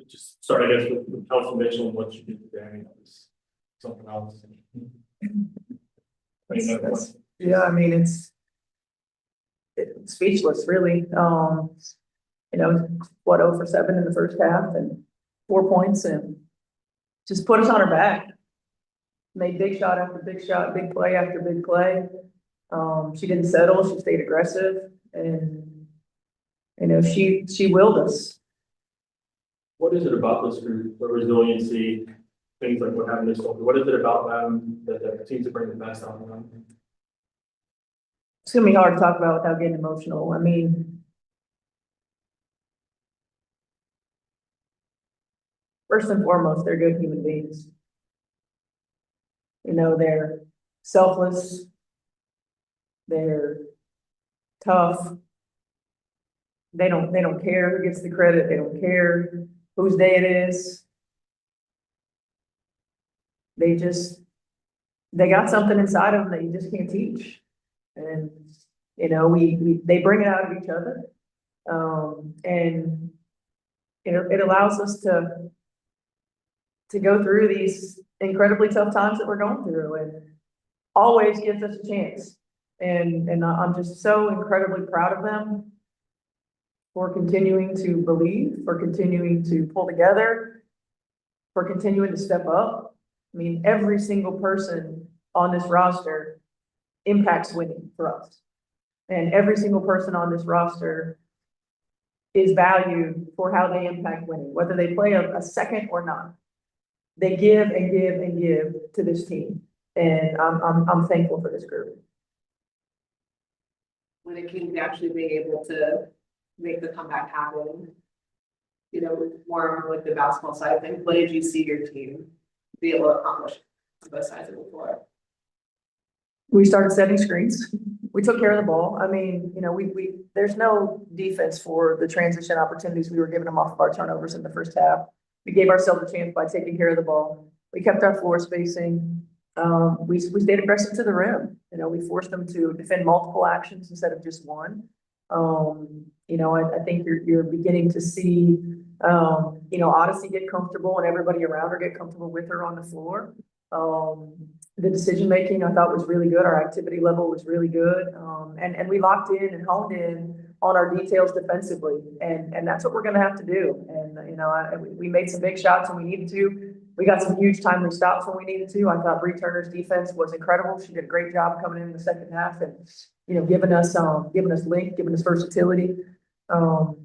just start, I guess, with Council Mitchell and what you did today. I mean, that was something else. Yeah, I mean, it's speechless, really. You know, what, 0 for 7 in the first half and 4 points and just put us on her back. Made big shot after big shot, big play after big play. She didn't settle, she stayed aggressive, and you know, she willed us. What is it about this group, the resiliency, things like what happened this quarter? What is it about them that seems to bring the best out of them? It's gonna be hard to talk about without getting emotional. I mean, first and foremost, they're good human beings. You know, they're selfless, they're tough. They don't care who gets the credit, they don't care whose day it is. They got something inside of them that you just can't teach. And, you know, they bring it out of each other. And it allows us to go through these incredibly tough times that we're going through, and always gives us a chance. And I'm just so incredibly proud of them for continuing to believe, for continuing to pull together, for continuing to step up. I mean, every single person on this roster impacts winning for us. And every single person on this roster is valued for how they impact winning, whether they play a second or not. They give and give and give to this team. And I'm thankful for this group. When it came to actually being able to make the comeback happen, you know, more with the basketball side of things, what did you see your team be able to accomplish on both sides of the floor? We started setting screens. We took care of the ball. I mean, you know, there's no defense for the transition opportunities we were giving them off of our turnovers in the first half. We gave ourselves a chance by taking care of the ball. We kept our floor spacing. We stayed aggressive to the rim. You know, we forced them to defend multiple actions instead of just one. You know, I think you're beginning to see, you know, Odyssey get comfortable and everybody around her get comfortable with her on the floor. The decision-making I thought was really good. Our activity level was really good. And we locked in and honed in on our details defensively. And that's what we're going to have to do. And, you know, we made some big shots when we needed to. We got some huge timely stops when we needed to. I thought Bree Turner's defense was incredible. She did a great job coming in the second half and, you know, giving us length, giving us versatility. You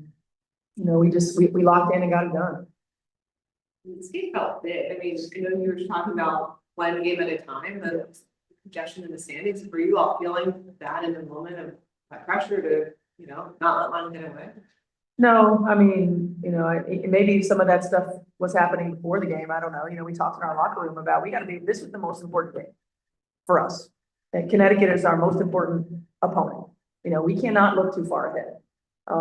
know, we locked in and got it done. This game felt big. I mean, you know, you were talking about one game at a time, the congestion in the standings. Were you all feeling that in the moment of that pressure to, you know, not let one get away? No, I mean, you know, maybe some of that stuff was happening before the game. I don't know. You know, we talked in our locker room about this was the most important game for us. And Connecticut is our most important opponent. You know, we cannot look too far ahead.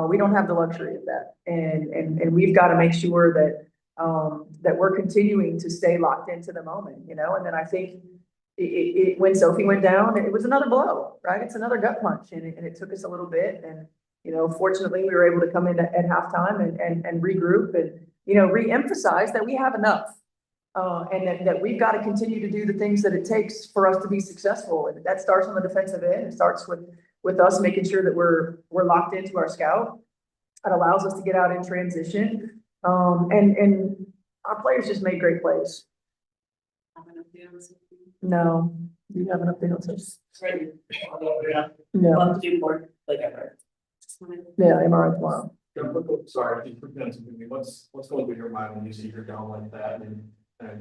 We don't have the luxury of that. And we've got to make sure that that we're continuing to stay locked into the moment, you know. And then I think when Sophie went down, it was another blow, right? It's another gut punch, and it took us a little bit. And you know, fortunately, we were able to come in at halftime and regroup and, you know, reemphasize that we have enough, and that we've got to continue to do the things that it takes for us to be successful. And that starts on the defensive end. It starts with us making sure that we're locked into our scout. It allows us to get out in transition. And our players just made great plays. No, you have enough details. Ready. No. Love to do more like ever. Yeah, MRI tomorrow. Sorry, what's going through your mind when you see her down like that and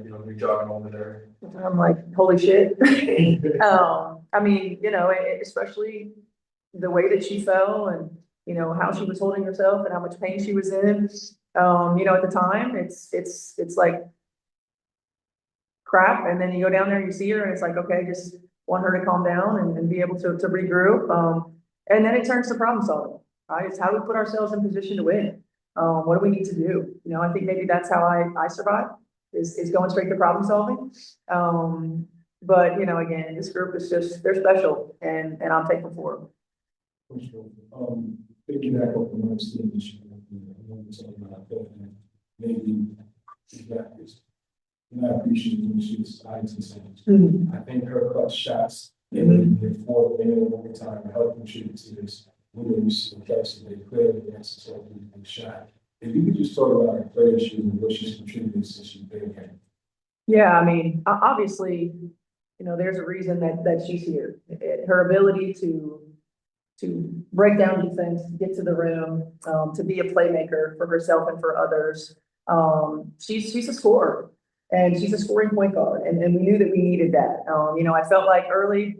you know, you're jogging over there? I'm like, holy shit. I mean, you know, especially the way that she fell and, you know, how she was holding herself and how much pain she was in. You know, at the time, it's like crap. And then you go down there and you see her and it's like, okay, just want her to calm down and be able to regroup. And then it turns to problem solving, right? It's how do we put ourselves in position to win? What do we need to do? You know, I think maybe that's how I survive is going straight to problem solving. But, you know, again, this group is just, they're special and I'm thankful for them. Picking back up on my maybe practice. And I appreciate when she was sides and saying, Mhm. I think her clutch shots in the fourth minute of overtime helped contribute to this. You see the catches they clearly necessarily big shot. If you could just talk about her player shoes and what she's contributed since she's been here. Yeah, I mean, obviously, there's a reason that she's here. Her ability to break down defense, get to the rim, to be a playmaker for herself and for others. She's a scorer, and she's a scoring point guard, and we knew that we needed that. I felt like early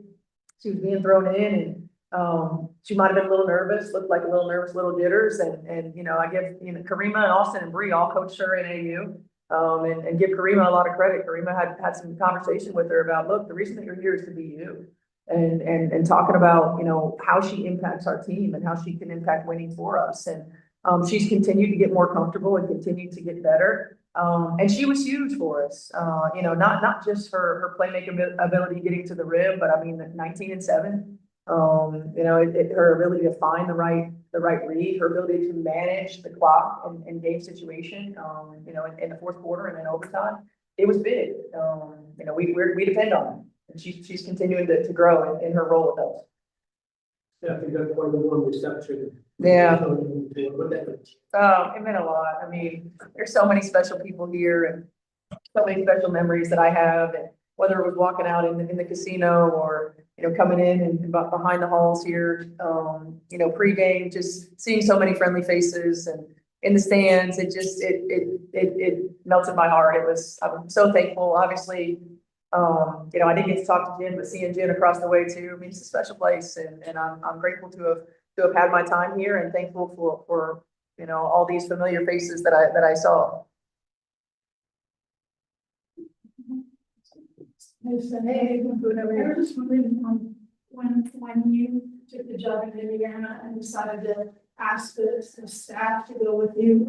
she was being thrown in, and she might have been a little nervous, looked like a little nervous, little jitters, and I give Karima and Austin and Bree all coached her in AU. And give Karima a lot of credit. Karima had some conversation with her about, look, the reason that you're here is to be you. And talking about, how she impacts our team and how she can impact winning for us. And she's continued to get more comfortable and continued to get better. And she was huge for us. Not just her playmaking ability getting to the rim, but I mean, 19-7. Her ability to find the right read, her ability to manage the clock and game situation, in the fourth quarter and then overtime, it was big. We depend on her, and she's continuing to grow in her role with us. Yeah, I think that's one of the more reception. Yeah. But Oh, it meant a lot. I mean, there's so many special people here and so many special memories that I have, and whether it was walking out in the casino or, coming in and behind the halls here, pregame, just seeing so many friendly faces and in the stands, it melted my heart. I'm so thankful. Obviously, I didn't get to talk to Jen, but seeing Jen across the way too, I mean, it's a special place, and I'm grateful to have had my time here and thankful for all these familiar faces that I saw. Yes, hey, I was just wondering, when you took the job in Indiana and decided to ask the staff to go with you,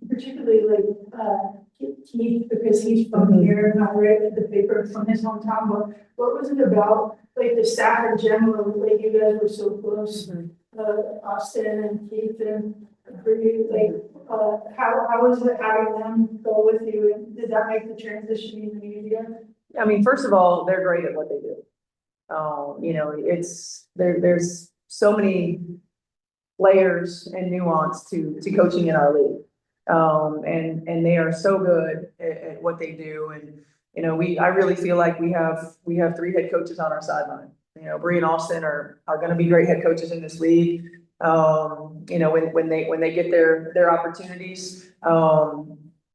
particularly Keith, because he's from here and I read the paper from his hometown, but what was it about, the staff in general, you guys were so close, Austin and Keith and Bree, how was it having them go with you, and did that make the transition even easier? I mean, first of all, they're great at what they do. There's so many layers and nuance to coaching in our league. And they are so good at what they do. And, I really feel like we have 3 head coaches on our sideline. Bree and Austin are going to be great head coaches in this league. When they get their opportunities.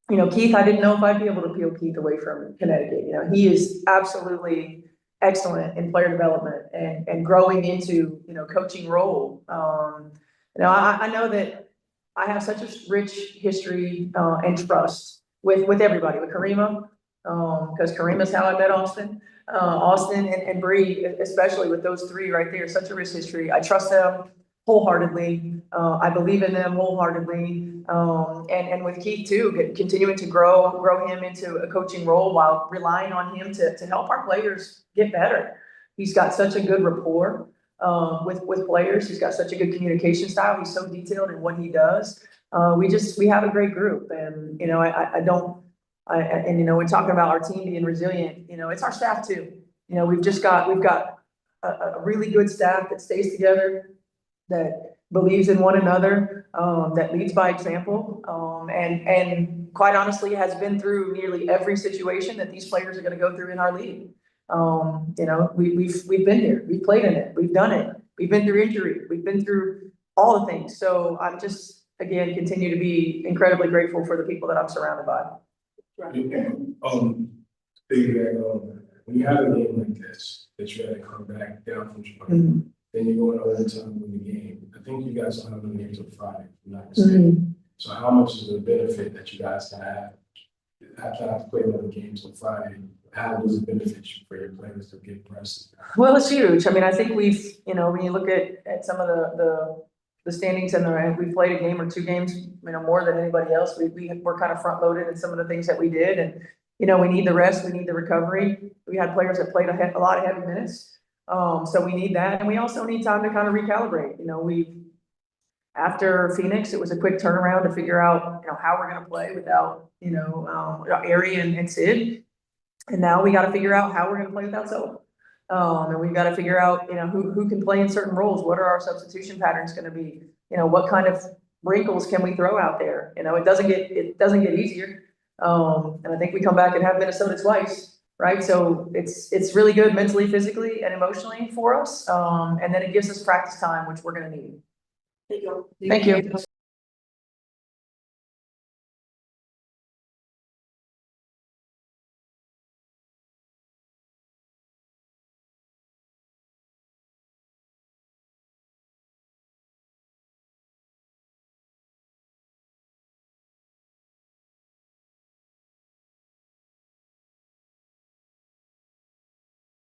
Keith, I didn't know if I'd be able to peel Keith away from Connecticut. He is absolutely excellent in player development and growing into, coaching role. I know that I have such a rich history and trust with everybody, with Karima, because Karima's how I met Austin. Austin and Bree, especially with those 3 right there, such a rich history. I trust them wholeheartedly. I believe in them wholeheartedly. And with Keith too, continuing to grow him into a coaching role while relying on him to help our players get better. He's got such a good rapport with players. He's got such a good communication style. He's so detailed in what he does. We have a great group, and when talking about our team being resilient, it's our staff too. We've got a really good staff that stays together, that believes in one another, that leads by example, and quite honestly has been through nearly every situation that these players are going to go through in our league. We've been here, we've played in it, we've done it, we've been through injury, we've been through all the things. So I'm just, again, continue to be incredibly grateful for the people that I'm surrounded by. When you have a game like this, that you had to come back down from Chicago, then you go in overtime with the game. I think you guys don't have the games on Friday, if I'm not mistaken. So how much is the benefit that you guys have to play other games on Friday? How does it benefit you for your players to get rested? Well, it's huge. I mean, I think we've, when you look at some of the standings and we played a game or 2 games, more than anybody else. We're kind of front loaded in some of the things that we did, and we need the rest, we need the recovery. We had players that played a lot of heavy minutes. So we need that, and we also need time to kind of recalibrate. After Phoenix, it was a quick turnaround to figure out, how we're gonna play without, Ari and Sid. And now we gotta figure out how we're gonna play without Zoe. And we've gotta figure out, who can play in certain roles, what are our substitution patterns gonna be? What kind of wrinkles can we throw out there? It doesn't get easier. And I think we come back and have Minnesota twice, right? So it's really good mentally, physically, and emotionally for us. And then it gives us practice time, which we're gonna need. Thank you. Thank you.